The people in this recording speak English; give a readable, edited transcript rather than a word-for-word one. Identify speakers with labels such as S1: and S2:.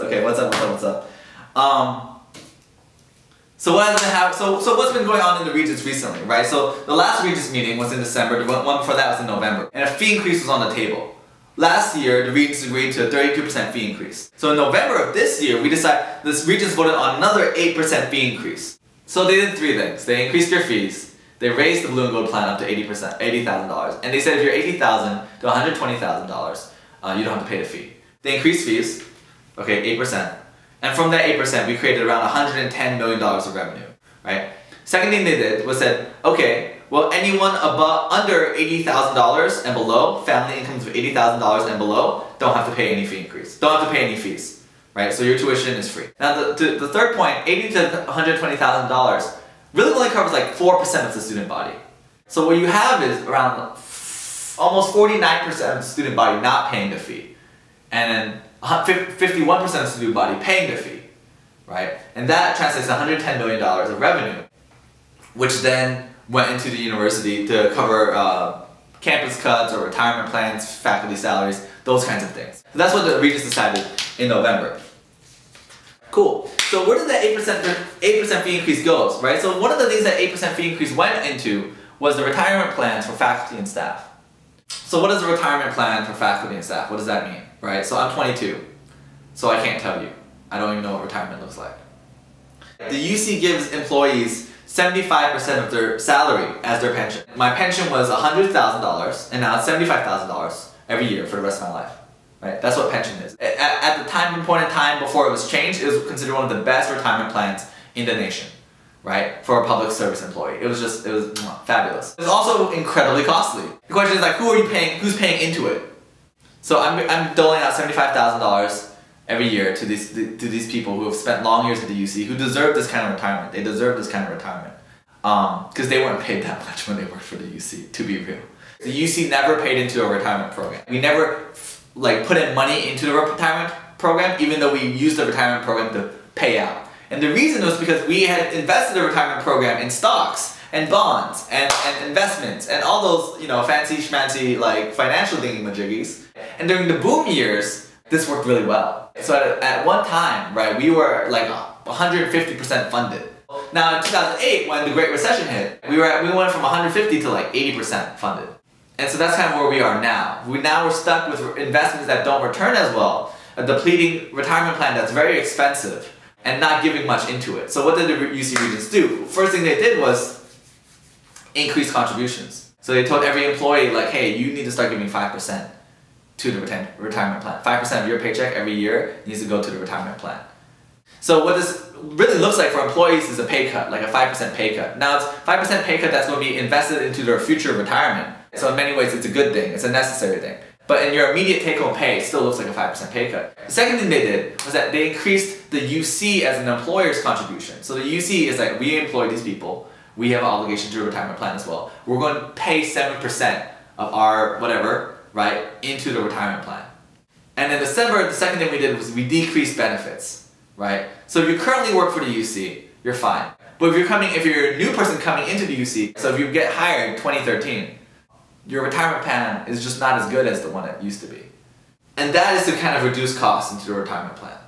S1: Okay, what's up, what's up? So what has been so what's been going on in the Regents recently, right? So the last Regents meeting was in December, the one before that was in November, and a fee increase was on the table. Last year, the Regents agreed to a 32% fee increase. So in November of this year, the Regents voted on another 8% fee increase. So they did three things. They increased their fees, they raised the Blue and Gold plan up to $80,000, and they said if you're $80,000 to $120,000, you don't have to pay the fee. They increased fees, okay, 8%. And from that 8%, we created around $110 million of revenue, right? Second thing they did was said, okay, well, anyone under $80,000 and below, family incomes of $80,000 and below, don't have to pay any fee increase. Don't have to pay any fees, right? So your tuition is free. Now, the third point, $80,000 to $120,000, really only covers like 4% of the student body. So what you have is around almost 49% of the student body not paying the fee, and then 51% of the student body paying the fee, right? And that translates to $110 million of revenue, which then went into the university to cover campus cuts or retirement plans, faculty salaries, those kinds of things. So that's what the Regents decided in November. Cool. So where did that 8% fee increase go, right? So one of the things that 8% fee increase went into was the retirement plans for faculty and staff. So what is a retirement plan for faculty and staff? What does that mean, right? So I'm 22, so I can't tell you. I don't even know what retirement looks like. The UC gives employees 75% of their salary as their pension. My pension was $100,000, and now it's $75,000 every year for the rest of my life, right? That's what pension is. At the point in time before it was changed, it was considered one of the best retirement plans in the nation, right? For a public service employee. It was fabulous. It's also incredibly costly. The question is like, who's paying into it? So I'm doling out $75,000 every year to these people who have spent long years at the UC, who deserve this kind of retirement. They deserve this kind of retirement. Because they weren't paid that much when they worked for the UC, to be real. The UC never paid into a retirement program. We never put in money into the retirement program, even though we used the retirement program to pay out. And the reason was because we had invested the retirement program in stocks and bonds and investments and all those, fancy schmancy financial thingy-majiggies. And during the boom years, this worked really well. So at one time, right, we were 150% funded. Now in 2008, when the Great Recession hit, we went from 150 to 80% funded. And so that's kind of where we are now. We're stuck with investments that don't return as well, a depleting retirement plan that's very expensive, and not giving much into it. So what did the UC Regents do? First thing they did was increase contributions. So they told every employee, hey, you need to start giving 5% to the retirement plan. 5% of your paycheck every year needs to go to the retirement plan. So what this really looks like for employees is a pay cut, like a 5% pay cut. Now it's 5% pay cut that's going to be invested into their future retirement. So in many ways it's a good thing, it's a necessary thing. But in your immediate take-home pay, it still looks like a 5% pay cut. The second thing they did was that they increased the UC as an employer's contribution. So the UC is we employ these people, we have an obligation to a retirement plan as well. We're going to pay 7% of our whatever, right, into the retirement plan. And in December, the second thing we did was we decreased benefits, right? So if you currently work for the UC, you're fine. But if you're a new person coming into the UC, so if you get hired in 2013, your retirement plan is just not as good as the one it used to be. And that is to kind of reduce costs into the retirement plan.